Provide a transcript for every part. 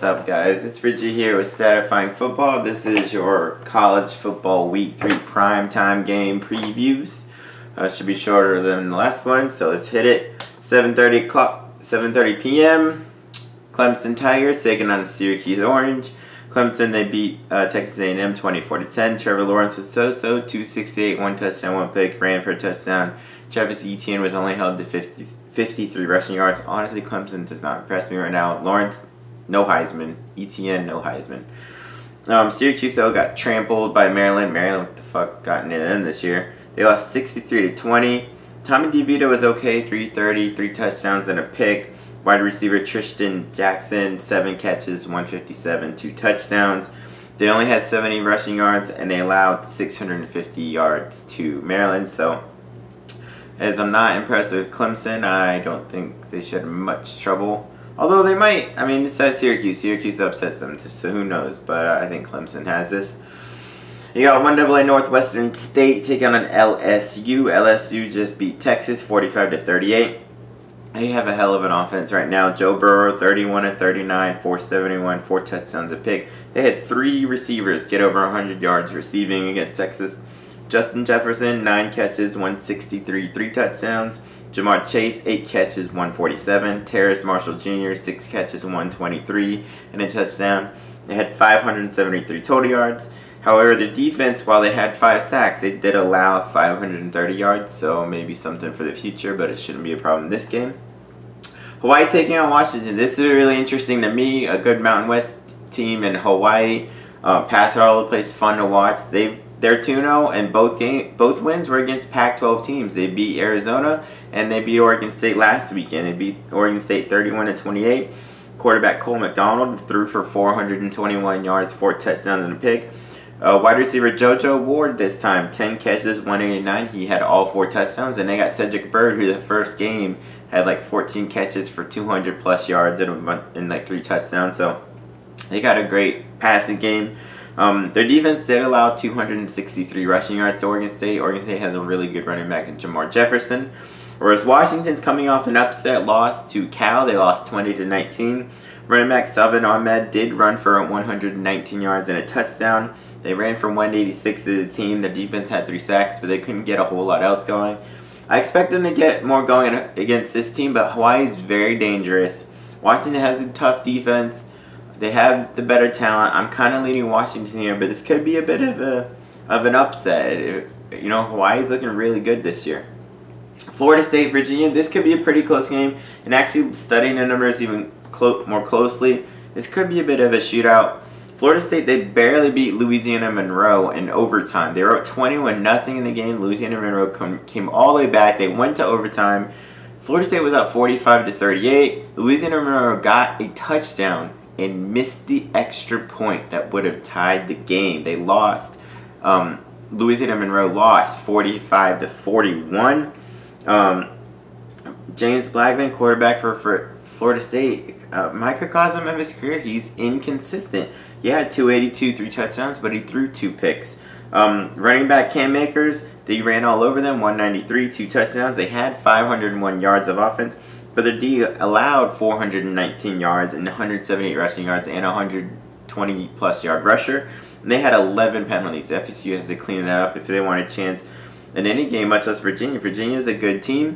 What's up, guys? It's Richie here with Saturday Football. This is your college football week 3 primetime game previews. Should be shorter than the last one, so let's hit it. 7:30 p.m. Clemson Tigers taking on Syracuse Orange. Clemson, they beat Texas A&M 24-10. Trevor Lawrence was so-so, 268, 1 touchdown, 1 pick, ran for a touchdown. Travis Etienne was only held to 53 rushing yards. Honestly, Clemson does not impress me right now. Lawrence, no Heisman. Etienne, no Heisman. Syracuse, though, got trampled by Maryland. Maryland, what the fuck, gotten it in this year. They lost 63-20. Tommy DeVito was okay, 330, 3 touchdowns and a pick. Wide receiver Tristan Jackson, 7 catches, 157, 2 touchdowns. They only had 70 rushing yards, and they allowed 650 yards to Maryland. So, as I'm not impressed with Clemson, I don't think they should have much trouble. Although they might. I mean, it says Syracuse. Syracuse upsets them, so who knows. But I think Clemson has this. You got 1AA Northwestern State taking on LSU. LSU just beat Texas 45-38. They have a hell of an offense right now. Joe Burrow, 31-39, 471, 4 touchdowns a pick. They had 3 receivers get over 100 yards receiving against Texas. Justin Jefferson, 9 catches, 163, 3 touchdowns. Jamar Chase, 8 catches, 147. Terrace Marshall Jr., 6 catches, 123, and a touchdown. They had 573 total yards. However, the defense, while they had 5 sacks, they did allow 530 yards, so maybe something for the future, but it shouldn't be a problem in this game. Hawaii taking on Washington. This is really interesting to me. A good Mountain West team in Hawaii. Pass it all over the place, fun to watch. They're 2-0, and both wins were against Pac-12 teams. They beat Arizona, and they beat Oregon State last weekend. They beat Oregon State 31-28. Quarterback Cole McDonald threw for 421 yards, 4 touchdowns, and a pick. Wide receiver JoJo Ward this time, 10 catches, 189. He had all 4 touchdowns, and they got Cedric Byrd, who the first game had like 14 catches for 200-plus yards and like 3 touchdowns. So they got a great passing game. Their defense did allow 263 rushing yards to Oregon State. Oregon State has a really good running back in Jamar Jefferson. Whereas Washington's coming off an upset loss to Cal. They lost 20-19. Running back Salvin Ahmed did run for 119 yards and a touchdown. They ran for 186 as a team. Their defense had 3 sacks, but they couldn't get a whole lot else going. I expect them to get more going against this team, but Hawaii is very dangerous. Washington has a tough defense. They have the better talent. I'm kind of leaning Washington here, but this could be a bit of an upset. You know, Hawaii's looking really good this year. Florida State, Virginia, this could be a pretty close game. And actually studying the numbers even more closely, this could be a bit of a shootout. Florida State, they barely beat Louisiana Monroe in overtime. They were up 21-0 in the game. Louisiana Monroe came all the way back. They went to overtime. Florida State was up 45-38. Louisiana Monroe got a touchdown and missed the extra point that would have tied the game. They lost. Louisiana Monroe lost 45-41. James Blackman, quarterback for Florida State, microcosm of his career, he's inconsistent. He had 282, 3 touchdowns, but he threw 2 picks. Running back Cam Akers, they ran all over them, 193, 2 touchdowns. They had 501 yards of offense, but their D allowed 419 yards and 178 rushing yards and 120-plus yard rusher. And they had 11 penalties. FSU has to clean that up if they want a chance in any game, much less Virginia. Virginia is a good team.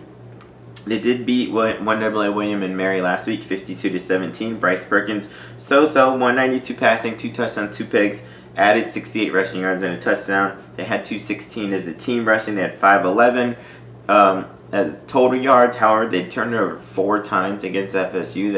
They did beat 1AA William and Mary last week, 52-17. Bryce Perkins, so-so, 192 passing, 2 touchdowns, 2 picks, added 68 rushing yards and a touchdown. They had 216 as a team rushing. They had 511 as total yards. However, they turned it over 4 times against FSU.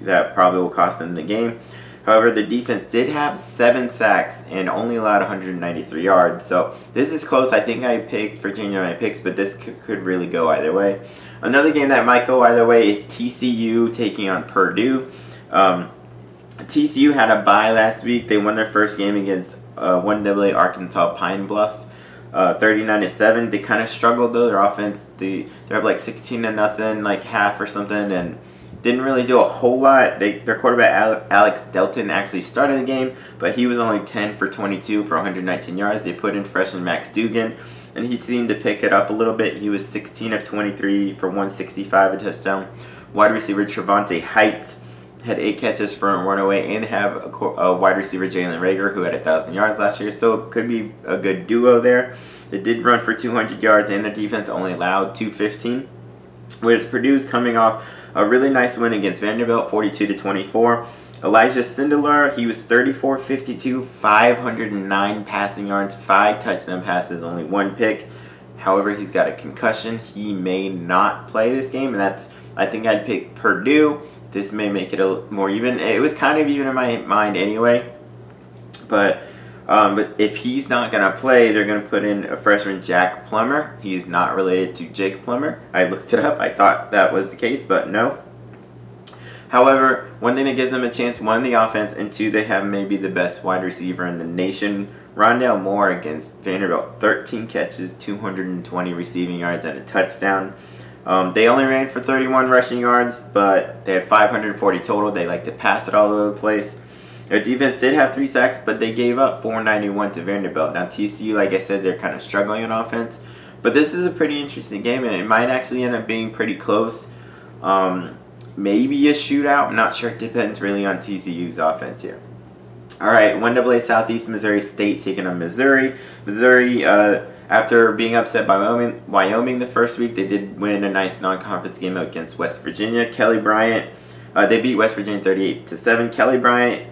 That probably will cost them the game. However, the defense did have 7 sacks and only allowed 193 yards. So this is close. I think I picked Virginia in my picks, but this could really go either way. Another game that might go either way is TCU taking on Purdue. TCU had a bye last week. They won their first game against 1AA Arkansas Pine Bluff, 39-7. They kind of struggled though. Their offense, they're up like 16-0, like half or something, and didn't really do a whole lot. Their quarterback Alex Delton actually started the game, but he was only 10 for 22 for 119 yards. They put in freshman Max Dugan, and he seemed to pick it up a little bit. He was 16 of 23 for 165, a touchdown. Wide receiver Trevante Heights, had 8 catches for a runaway, and have a wide receiver, Jalen Reagor, who had 1,000 yards last year. So it could be a good duo there. They did run for 200 yards, and their defense only allowed 215. Whereas Purdue's coming off a really nice win against Vanderbilt, 42-24. Elijah Sindelar, he was 34-52, 509 passing yards, 5 touchdown passes, only 1 pick. However, he's got a concussion. He may not play this game, and I think I'd pick Purdue. This may make it a more even. It was kind of even in my mind anyway. But if he's not going to play, they're going to put in a freshman, Jack Plummer. He's not related to Jake Plummer. I looked it up. I thought that was the case, but no. However, one thing that gives them a chance, one, the offense, and two, they have maybe the best wide receiver in the nation. Rondale Moore against Vanderbilt, 13 catches, 220 receiving yards, and a touchdown. They only ran for 31 rushing yards, but they had 540 total. They like to pass it all over the place. Their defense did have 3 sacks, but they gave up 491 to Vanderbilt. Now, TCU, like I said, they're kind of struggling on offense. But this is a pretty interesting game, and it might actually end up being pretty close. Maybe a shootout. I'm not sure. It depends really on TCU's offense here. All right, 1AA Southeast Missouri State taking on Missouri. Missouri, after being upset by Wyoming the first week, they did win a nice non-conference game against West Virginia. Kelly Bryant, they beat West Virginia 38-7. Kelly Bryant,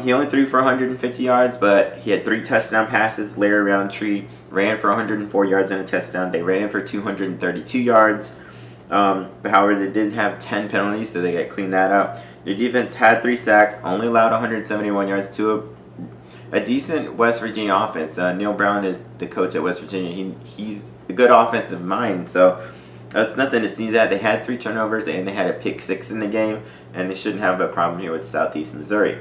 he only threw for 150 yards, but he had 3 touchdown passes. Larry Roundtree ran for 104 yards and a touchdown. They ran for 232 yards. But however, they did have 10 penalties, so they got to clean that up. Their defense had 3 sacks, only allowed 171 yards to a decent West Virginia offense. Neil Brown is the coach at West Virginia. He's a good offensive mind, so that's nothing to sneeze at. They had 3 turnovers, and they had a pick 6 in the game, and they shouldn't have a problem here with Southeast Missouri.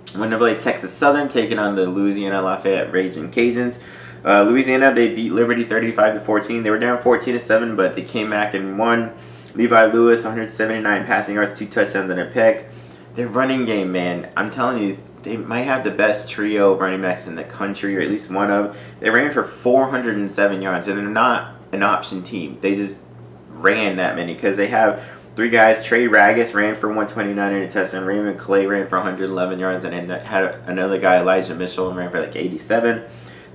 1AA Texas Southern taking on the Louisiana Lafayette Raging Cajuns. Louisiana, they beat Liberty 35-14. They were down 14-7, but they came back and won. Levi Lewis, 179 passing yards, 2 touchdowns and a pick. Their running game, man, I'm telling you, they might have the best trio of running backs in the country, or at least one of. They ran for 407 yards, and they're not an option team. They just ran that many because they have 3 guys. Trey Ragus ran for 129 and a touchdown. Raymond Clay ran for 111 yards, and then had another guy, Elijah Mitchell, ran for like 87.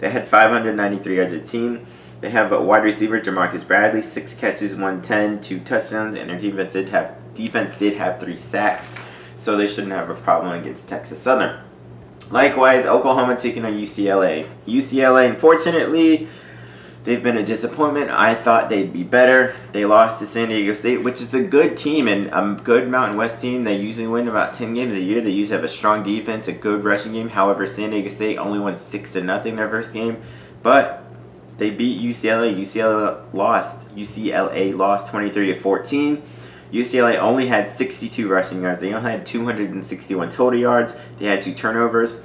They had 593 yards a team. They have a wide receiver, Jamarcus Bradley, 6 catches, 110, 2 touchdowns, and their defense did have 3 sacks, so they shouldn't have a problem against Texas Southern. Likewise, Oklahoma taking on UCLA. UCLA, unfortunately, they've been a disappointment. I thought they'd be better. They lost to San Diego State, which is a good team and a good Mountain West team. They usually win about 10 games a year. They usually have a strong defense, a good rushing game. However, San Diego State only won 6-0 their first game. But they beat UCLA. UCLA lost 23-14. UCLA only had 62 rushing yards. They only had 261 total yards. They had 2 turnovers.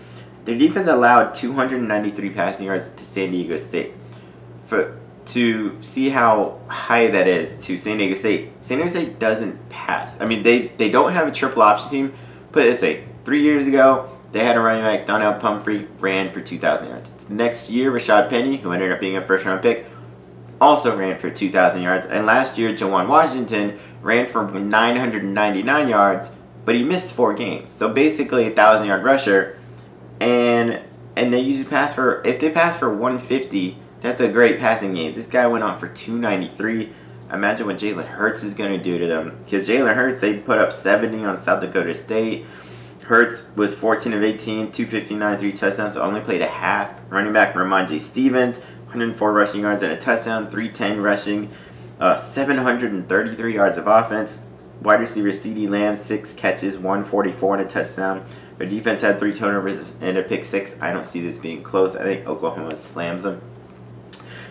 Their defense allowed 293 passing yards to San Diego State. To see how high that is to San Diego State. San Diego State doesn't pass. I mean, they don't have a triple option team. Put it this way, 3 years ago, they had a running back, Donnell Pumphrey, ran for 2,000 yards. Next year, Rashad Penny, who ended up being a first-round pick, also ran for 2,000 yards. And last year, Jawan Washington ran for 999 yards, but he missed 4 games. So basically, a 1,000-yard rusher. And they usually pass for, if they pass for 150, that's a great passing game. This guy went on for 293. Imagine what Jalen Hurts is going to do to them. Because Jalen Hurts, they put up 70 on South Dakota State. Hurts was 14 of 18, 259, 3 touchdowns, so only played a half. Running back Ramon J. Stevens, 104 rushing yards and a touchdown, 310 rushing, 733 yards of offense. Wide receiver CeeDee Lamb, 6 catches, 144 and a touchdown. Their defense had 3 turnovers and a pick 6. I don't see this being close. I think Oklahoma slams them.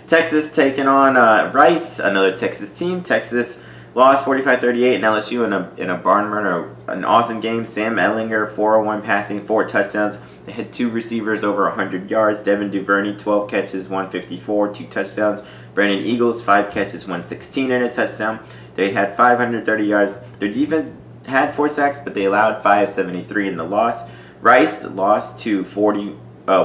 Texas taking on Rice, another Texas team. Texas lost 45-38 and LSU in a barn burner, an awesome game. Sam Ehlinger, 401 passing, 4 touchdowns. They had 2 receivers over 100 yards. Devin Duvernay, 12 catches, 154, 2 touchdowns. Brandon Eagles, 5 catches, 116 and a touchdown. They had 530 yards. Their defense had 4 sacks, but they allowed 573 in the loss. Rice lost to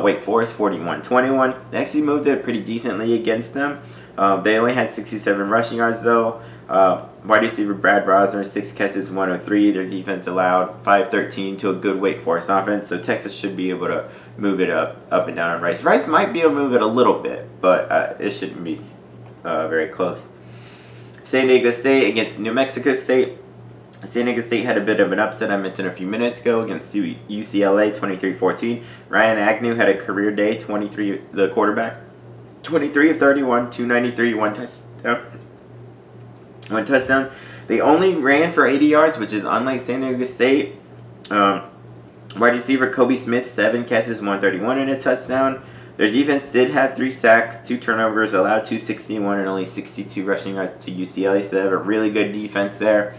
Wake Forest 41-21. They actually moved it pretty decently against them. They only had 67 rushing yards though. Wide receiver Brad Rosner, 6 catches, 103. Their defense allowed 513 to a good Wake Forest offense. So Texas should be able to move it up and down on Rice. Rice might be able to move it a little bit, but it shouldn't be very close. San Diego State against New Mexico State. San Diego State had a bit of an upset I mentioned a few minutes ago against UCLA, 23-14. Ryan Agnew had a career day, the quarterback. 23 of 31, 293, one touchdown. They only ran for 80 yards, which is unlike San Diego State. Wide receiver Kobe Smith, 7 catches, 131 and a touchdown. Their defense did have 3 sacks, 2 turnovers, allowed 261 and only 62 rushing yards to UCLA. So they have a really good defense there,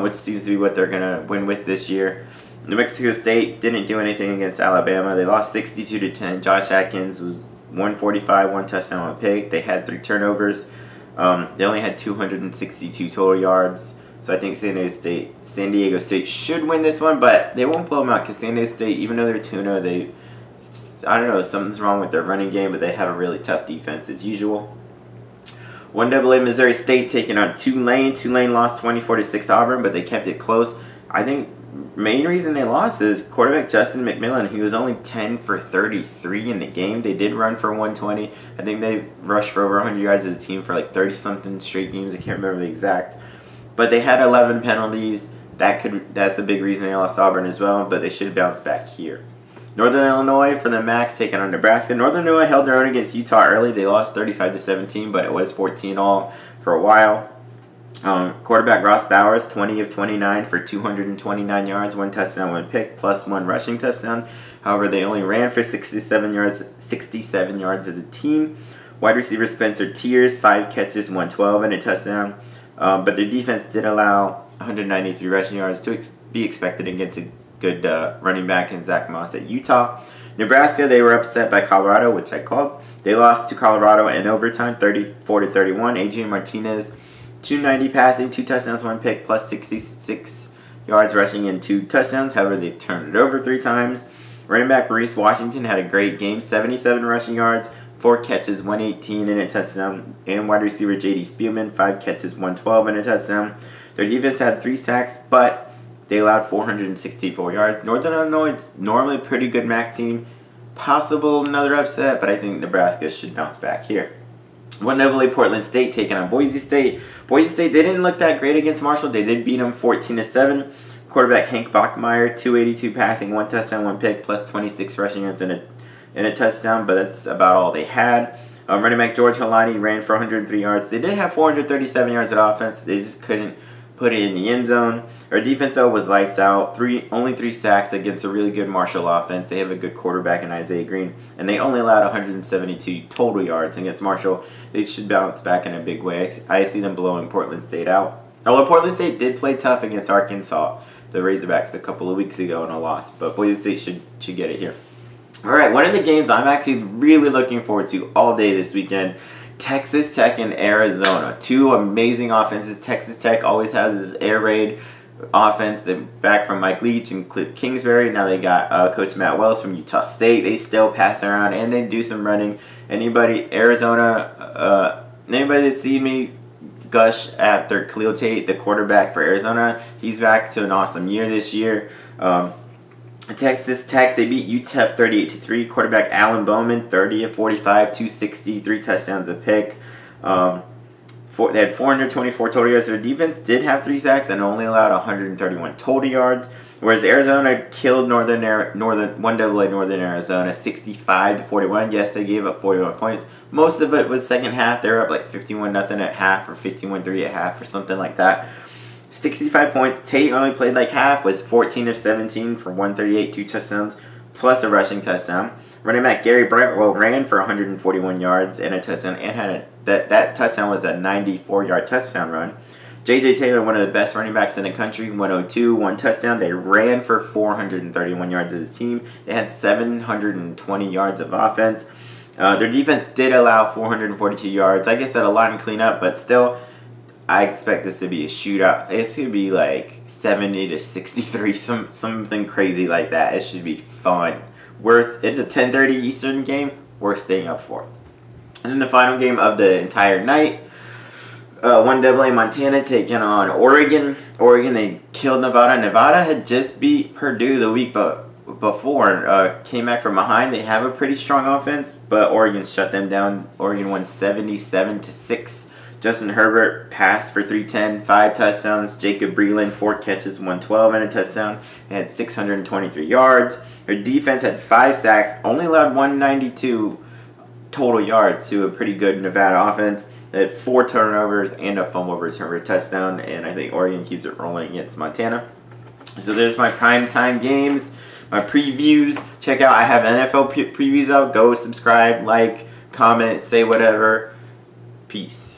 which seems to be what they're going to win with this year. New Mexico State didn't do anything against Alabama. They lost 62-10. Josh Atkins was 145, 1 touchdown, 1 pick. They had 3 turnovers. They only had 262 total yards. So I think San Diego State should win this one, but they won't blow them out because San Diego State, even though they're 2-0, I don't know, something's wrong with their running game, but they have a really tough defense as usual. 1AA Missouri State taking on Tulane. Tulane lost 24-6 to Auburn, but they kept it close. I think main reason they lost is quarterback Justin McMillan. He was only 10 for 33 in the game. They did run for 120. I think they rushed for over 100 yards as a team for like 30-something straight games. I can't remember the exact. But they had 11 penalties. That's a big reason they lost to Auburn as well, but they should bounce back here. Northern Illinois for the MAC taking on Nebraska. Northern Illinois held their own against Utah early. They lost 35-17, but it was 14-all for a while. Quarterback Ross Bowers, 20 of 29 for 229 yards, 1 touchdown, 1 pick, plus 1 rushing touchdown. However, they only ran for 67 yards as a team. Wide receiver Spencer Tears, 5 catches, 112 and a touchdown. But their defense did allow 193 rushing yards to be expected against a good running back in Zach Moss at Utah. Nebraska, they were upset by Colorado, which I called. They lost to Colorado in overtime, 34-31. Adrian Martinez, 290 passing, 2 touchdowns, 1 pick, plus 66 yards rushing and 2 touchdowns. However, they turned it over 3 times. Running back Reese Washington had a great game, 77 rushing yards, 4 catches, 118 and a touchdown. And wide receiver J.D. Spielman, 5 catches, 112 and a touchdown. Their defense had 3 sacks, but they allowed 464 yards. Northern Illinois is normally a pretty good MAC team. Possible another upset, but I think Nebraska should bounce back here. 1AA Portland State taking on Boise State. Boise State, they didn't look that great against Marshall. They did beat them 14-7. Quarterback Hank Bachmeier, 282 passing, 1 touchdown, 1 pick, plus 26 rushing yards and a touchdown, but that's about all they had. Running back George Halani ran for 103 yards. They did have 437 yards of offense. They just couldn't put it in the end zone. Our defense, though, was lights out. Only 3 sacks against a really good Marshall offense. They have a good quarterback in Isaiah Green, and they only allowed 172 total yards against Marshall. They should bounce back in a big way. I see them blowing Portland State out. Although Portland State did play tough against Arkansas, the Razorbacks, a couple of weeks ago in a loss, but Boise State should get it here. All right, one of the games I'm actually really looking forward to all day this weekend, Texas Tech and Arizona. 2 amazing offenses. Texas Tech always has this air raid offense. They're back from Mike Leach and Cliff Kingsbury. Now they got Coach Matt Wells from Utah State. They still pass around and they do some running. Anybody that see me gush after Khalil Tate, the quarterback for Arizona, he's back to an awesome year this year. Texas Tech, they beat UTEP 38-3. Quarterback Alan Bowman, 30 of 45, 260, 3 touchdowns a pick. They had 424 total yards. Their defense did have 3 sacks and only allowed 131 total yards. Whereas Arizona killed 1AA Northern Arizona 65-41. Yes, they gave up 41 points. Most of it was second half. They were up like 51-0 at half or 51-3 at half or something like that. 65 points. Tate only played like half, was 14 of 17 for 138, 2 touchdowns, plus a rushing touchdown. Running back Gary Brightwell ran for 141 yards and a touchdown, and had that touchdown was a 94-yard touchdown run. J.J. Taylor, one of the best running backs in the country, 102, 1 touchdown. They ran for 431 yards as a team. They had 720 yards of offense. Their defense did allow 442 yards. I guess that a lot in cleanup, but still, I expect this to be a shootout. It's going to be like 70-63, something crazy like that. It should be fun. It's a 10:30 Eastern game. Worth staying up for. And then the final game of the entire night, 1AA Montana taking on Oregon. Oregon, they killed Nevada. Nevada had just beat Purdue the week before. Came back from behind. They have a pretty strong offense, but Oregon shut them down. Oregon won 77-6. Justin Herbert passed for 310, 5 touchdowns. Jacob Breland, 4 catches, 112 and a touchdown. They had 623 yards. Their defense had 5 sacks, only allowed 192 total yards to a pretty good Nevada offense. They had 4 turnovers and a fumble return for a touchdown, and I think Oregon keeps it rolling against Montana. So there's my primetime games, my previews. Check out, I have NFL previews out. Go subscribe, like, comment, say whatever. Peace.